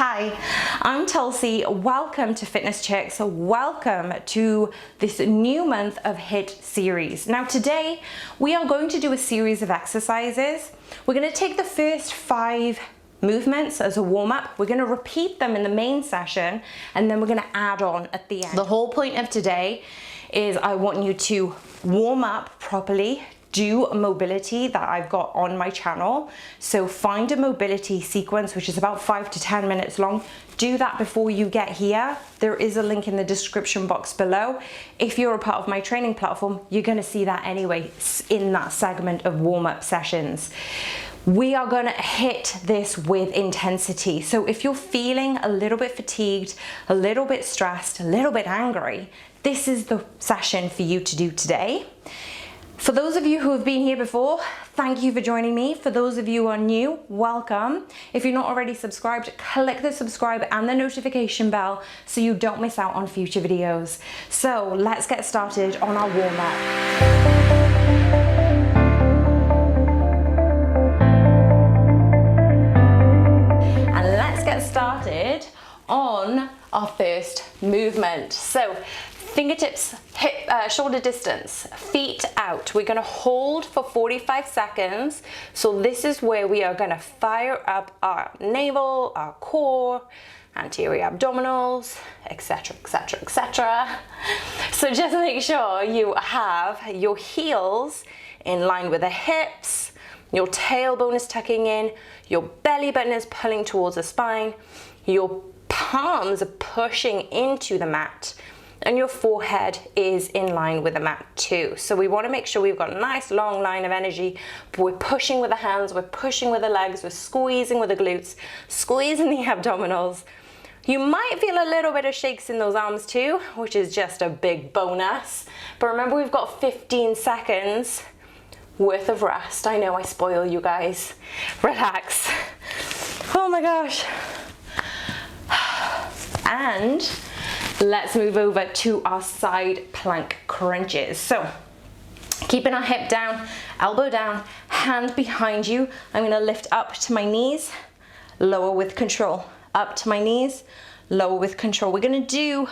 Hi, I'm Tulsi. Welcome to Fitness Chicks. Welcome to this new month of HIIT series. Now today we are going to do a series of exercises. We're going to take the first 5 movements as a warm-up. We're going to repeat them in the main session and then we're going to add on at the end. The whole point of today is I want you to warm up properly, do a mobility that I've got on my channel. So find a mobility sequence which is about 5 to 10 minutes long. Do that before you get here. There is a link in the description box below. If you're a part of my training platform, you're going to see that anyway in that segment of warm-up sessions. We are going to hit this with intensity. So if you're feeling a little bit fatigued, a little bit stressed, a little bit angry, this is the session for you to do today. For those of you who have been here before, thank you for joining me. For those of you who are new, welcome. If you're not already subscribed, click the subscribe and the notification bell so you don't miss out on future videos. So let's get started on our warm-up. And let's get started on our first movement. So fingertips hip shoulder distance, feet out. We're going to hold for 45 seconds. So this is where we are going to fire up our navel, our core, anterior abdominals, etc, etc, etc. So just make sure you have your heels in line with the hips, your tailbone is tucking in, your belly button is pulling towards the spine, your palms are pushing into the mat, and your forehead is in line with the mat too. So we want to make sure we've got a nice long line of energy, but we're pushing with the hands, we're pushing with the legs, we're squeezing with the glutes, squeezing the abdominals. You might feel a little bit of shakes in those arms too, which is just a big bonus. But remember, we've got 15 seconds worth of rest. I know I spoil you guys. Relax. Oh my gosh. And let's move over to our side plank crunches. So keeping our hip down, elbow down, hand behind you. I'm going to lift up to my knees, lower with control. Up to my knees, lower with control. We're going to do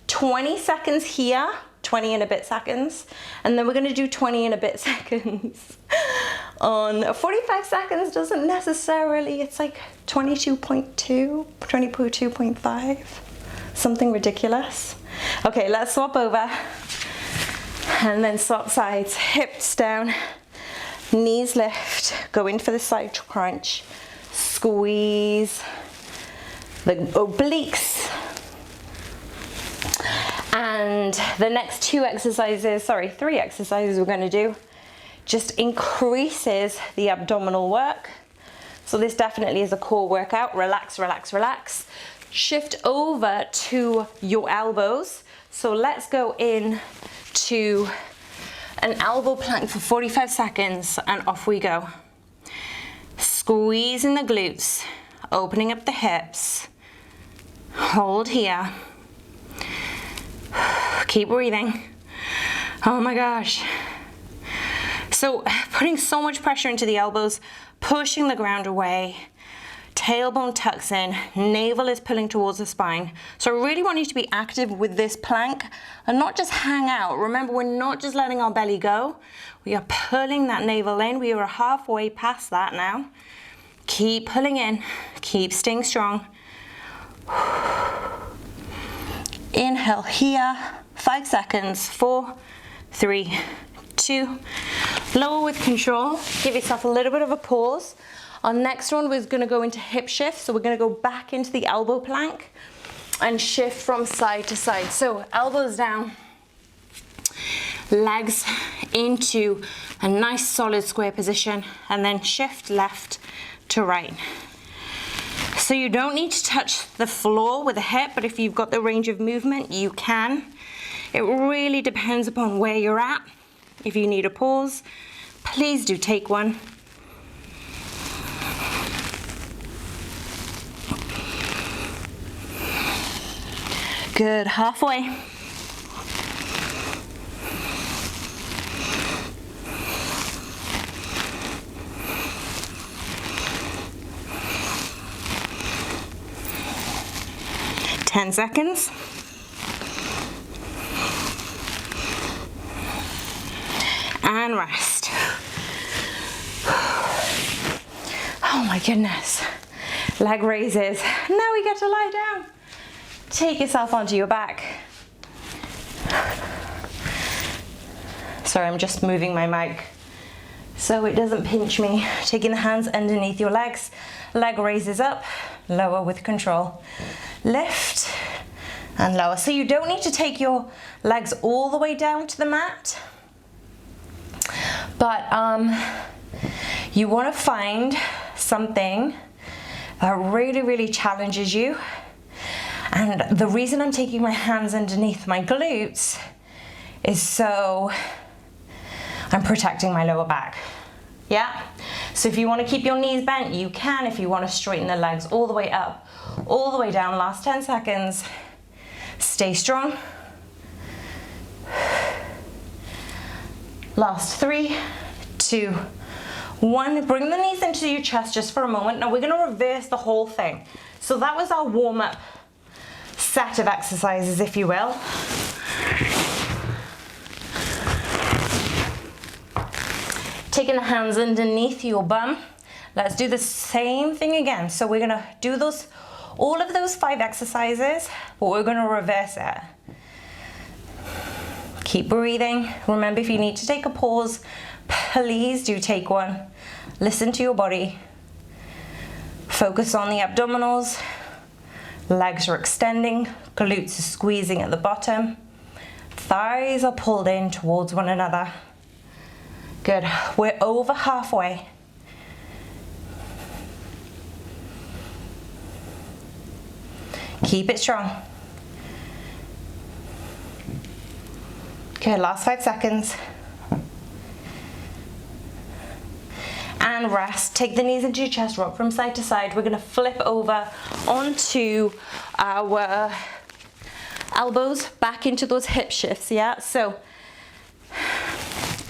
20 seconds here, 20 and a bit seconds, and then we're going to do 20 and a bit seconds on 45 seconds. Doesn't necessarily, it's like 22.2, 22.5. Something ridiculous. Okay, let's swap over and then swap sides. Hips down, knees lift, go in for the side crunch, squeeze the obliques. And the next 3 exercises we're going to do just increases the abdominal work. So this definitely is a core workout. Relax, relax, relax. Shift over to your elbows. So let's go in to an elbow plank for 45 seconds and off we go. Squeezing the glutes, opening up the hips. Hold here. Keep breathing. Oh my gosh. So putting so much pressure into the elbows, pushing the ground away. Tailbone tucks in, navel is pulling towards the spine. So I really want you to be active with this plank and not just hang out. Remember, we're not just letting our belly go. We are pulling that navel in. We are halfway past that now. Keep pulling in, keep staying strong. Inhale here, 5 seconds, 4, 3, 2. Lower with control, give yourself a little bit of a pause. Our next one was going to go into hip shift, so we're going to go back into the elbow plank and shift from side to side. So elbows down, legs into a nice solid square position, and then shift left to right. So you don't need to touch the floor with the hip, but if you've got the range of movement, you can. It really depends upon where you're at. If you need a pause, please do take one. Good, halfway. 10 seconds. And rest. Oh my goodness. Leg raises. Now we get to lie down. Take yourself onto your back. Sorry, I'm just moving my mic so it doesn't pinch me. Taking the hands underneath your legs. Leg raises up, lower with control. Lift and lower. So you don't need to take your legs all the way down to the mat, but you want to find something that really challenges you. And the reason I'm taking my hands underneath my glutes is so I'm protecting my lower back. Yeah? So if you want to keep your knees bent, you can. If you want to straighten the legs all the way up, all the way down, last 10 seconds. Stay strong. Last 3, 2, 1. Bring the knees into your chest just for a moment. Now we're going to reverse the whole thing. So that was our warm-up set of exercises, if you will. Taking the hands underneath your bum. Let's do the same thing again. So we're gonna do all of those 5 exercises, but we're gonna reverse it. Keep breathing. Remember, if you need to take a pause, please do take one. Listen to your body. Focus on the abdominals. Legs are extending, glutes are squeezing at the bottom. Thighs are pulled in towards one another. Good, we're over halfway. Keep it strong. Good, last 5 seconds. And rest. Take the knees into your chest, rock from side to side. We're gonna flip over onto our elbows, back into those hip shifts, yeah? So,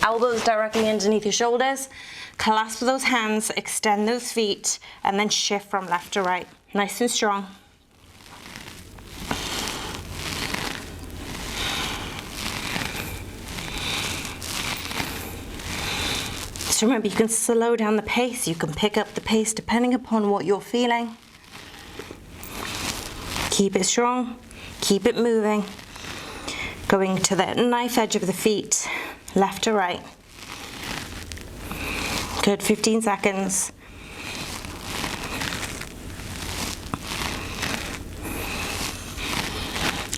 elbows directly underneath your shoulders, clasp those hands, extend those feet, and then shift from left to right. Nice and strong. So remember, you can slow down the pace, you can pick up the pace depending upon what you're feeling. Keep it strong, keep it moving. Going to the knife edge of the feet, left to right. Good, 15 seconds.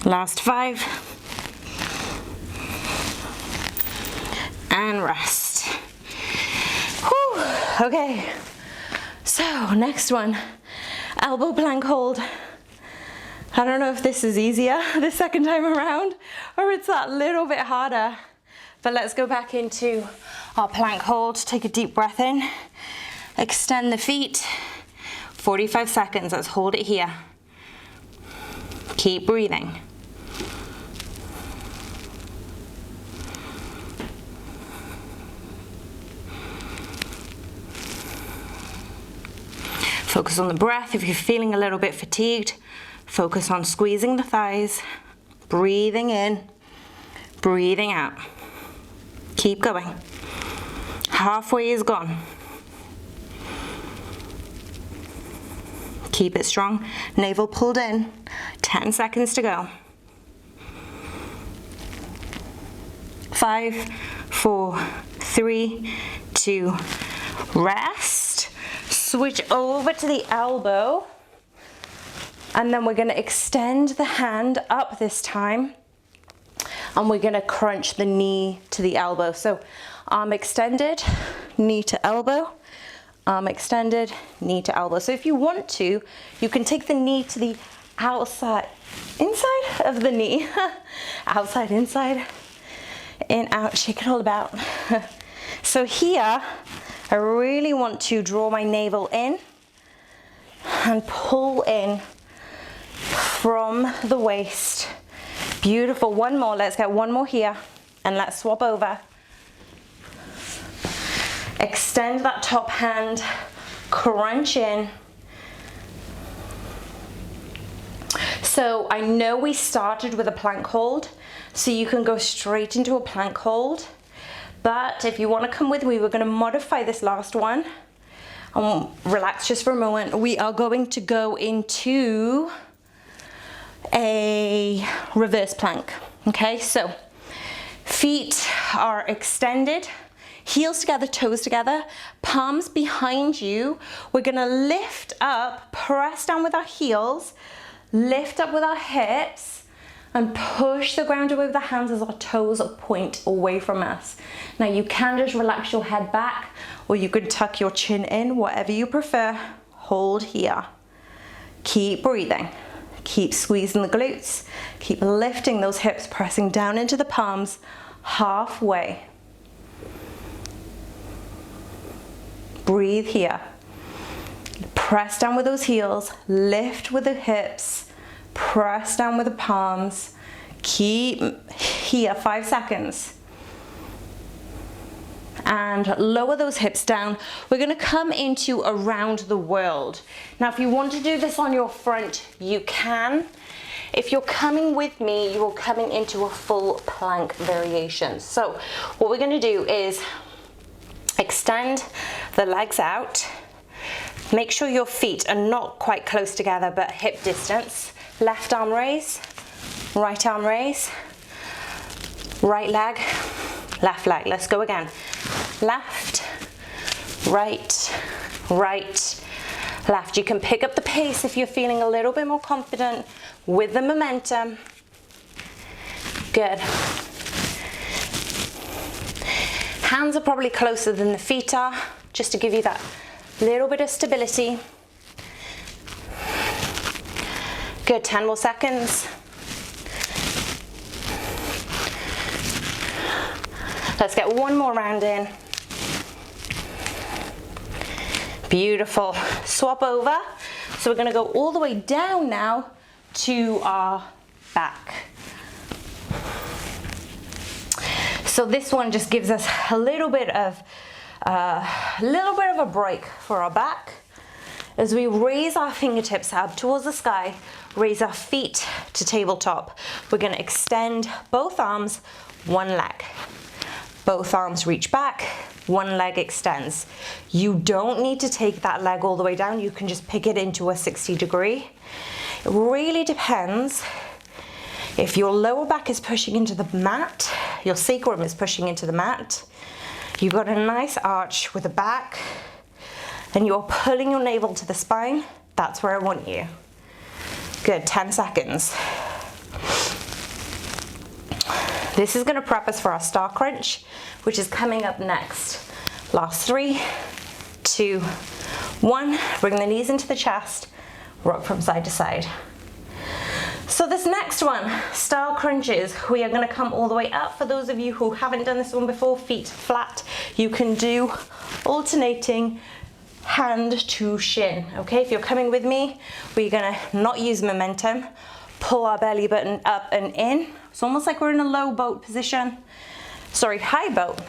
Last 5. And rest. Whew. Okay, so next one, elbow plank hold. I don't know if this is easier the second time around or it's that little bit harder, but let's go back into our plank hold. Take a deep breath in, extend the feet, 45 seconds, let's hold it here. Keep breathing. Focus on the breath. If you're feeling a little bit fatigued, focus on squeezing the thighs, breathing in, breathing out. Keep going. Halfway is gone. Keep it strong. Navel pulled in. 10 seconds to go. 5, 4, 3, 2, rest. Switch over to the elbow, and then we're going to extend the hand up this time, and we're going to crunch the knee to the elbow. So arm extended, knee to elbow, arm extended, knee to elbow. So if you want to, you can take the knee to the outside, inside of the knee, outside, inside, in, out, shake it all about. So here, I really want to draw my navel in and pull in from the waist. Beautiful. One more. Let's get one more here and let's swap over. Extend that top hand, crunch in. So I know we started with a plank hold, so you can go straight into a plank hold. But if you want to come with me, we're going to modify this last one. Relax just for a moment. We are going to go into a reverse plank. Okay, so feet are extended, heels together, toes together, palms behind you. We're going to lift up, press down with our heels, lift up with our hips, and push the ground away with the hands as our toes point away from us. Now you can just relax your head back, or you could tuck your chin in, whatever you prefer. Hold here. Keep breathing. Keep squeezing the glutes. Keep lifting those hips, pressing down into the palms, halfway. Breathe here. Press down with those heels, lift with the hips, press down with the palms. Keep here, 5 seconds. And lower those hips down. We're going to come into around the world. Now, if you want to do this on your front, you can. If you're coming with me, you're coming into a full plank variation. So what we're going to do is extend the legs out. Make sure your feet are not quite close together, but hip distance. Left arm raise, right arm raise, right leg, left leg. Let's go again. Left, right, right, left. You can pick up the pace if you're feeling a little bit more confident with the momentum. Good. Hands are probably closer than the feet are, just to give you that little bit of stability. Good, 10 more seconds. Let's get one more round in. Beautiful. Swap over. So we're going to go all the way down now to our back. So this one just gives us a little bit of a break for our back. As we raise our fingertips up towards the sky, raise our feet to tabletop. We're going to extend both arms, one leg. Both arms reach back, one leg extends. You don't need to take that leg all the way down. You can just pick it into a 60 degree. It really depends. If your lower back is pushing into the mat, your sacrum is pushing into the mat, you've got a nice arch with the back, and you're pulling your navel to the spine, that's where I want you. Good, 10 seconds. This is gonna prep us for our star crunch, which is coming up next. Last 3, 2, 1. Bring the knees into the chest, rock from side to side. So this next one, star crunches, we are gonna come all the way up. For those of you who haven't done this one before, feet flat, you can do alternating hand to shin, okay? If you're coming with me, we're gonna not use momentum, pull our belly button up and in. It's almost like we're in a low boat position, high boat,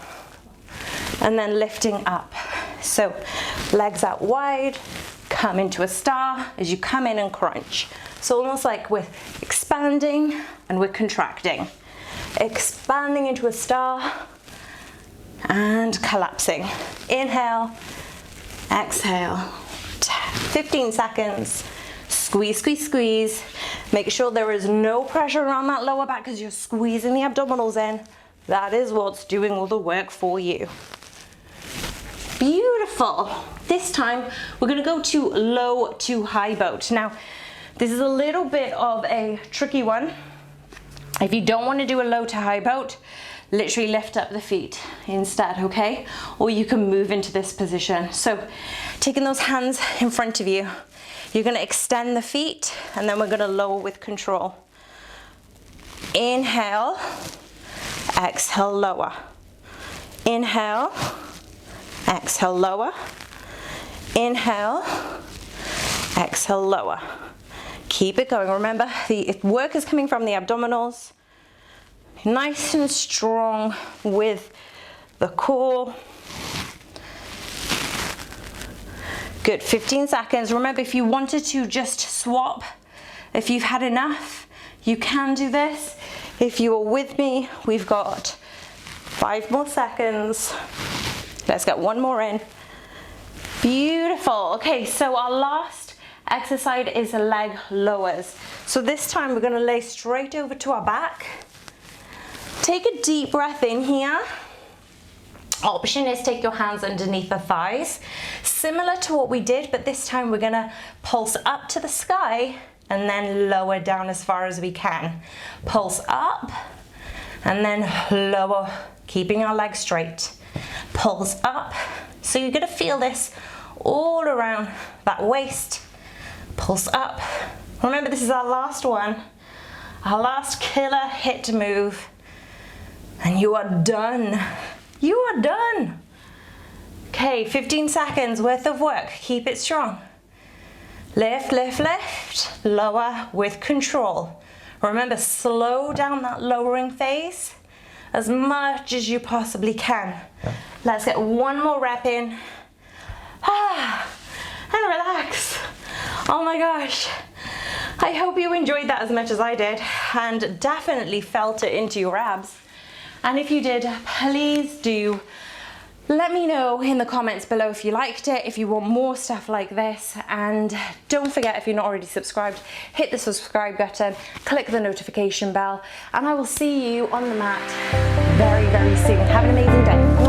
and then lifting up. So legs out wide, come into a star as you come in and crunch. So almost like we're expanding and we're contracting. Expanding into a star and collapsing. Inhale, exhale, 15 seconds, squeeze, squeeze, squeeze. Make sure there is no pressure around that lower back because you're squeezing the abdominals in. That is what's doing all the work for you. Beautiful. This time we're gonna go to low to high boat. Now, this is a little bit of a tricky one. If you don't want to do a low to high boat, literally lift up the feet instead, okay? Or you can move into this position. So taking those hands in front of you, you're gonna extend the feet and then we're gonna lower with control. Inhale, exhale, lower. Inhale, exhale, lower. Inhale, exhale, lower. Keep it going. Remember, the work is coming from the abdominals. Nice and strong with the core. Good, 15 seconds. Remember, if you wanted to just swap If you've had enough, you can do this. If you are with me, we've got 5 more seconds. Let's get one more in. Beautiful. Okay, so our last exercise is leg lowers. So this time we're gonna lay straight over to our back. Take a deep breath in here. Option is take your hands underneath the thighs. Similar to what we did, but this time we're gonna pulse up to the sky and then lower down as far as we can. Pulse up and then lower, keeping our legs straight. Pulse up. So you're gonna feel this all around that waist. Pulse up. Remember, this is our last one, our last killer hit move. And you are done. You are done. Okay, 15 seconds worth of work. Keep it strong. Lift, lift, lift. Lower with control. Remember, slow down that lowering phase as much as you possibly can. Let's get one more rep in. And relax. Oh my gosh. I hope you enjoyed that as much as I did and definitely felt it into your abs. And if you did, please do let me know in the comments below if you liked it, if you want more stuff like this. And don't forget, if you're not already subscribed, hit the subscribe button, click the notification bell, and I will see you on the mat very, very soon. Have an amazing day.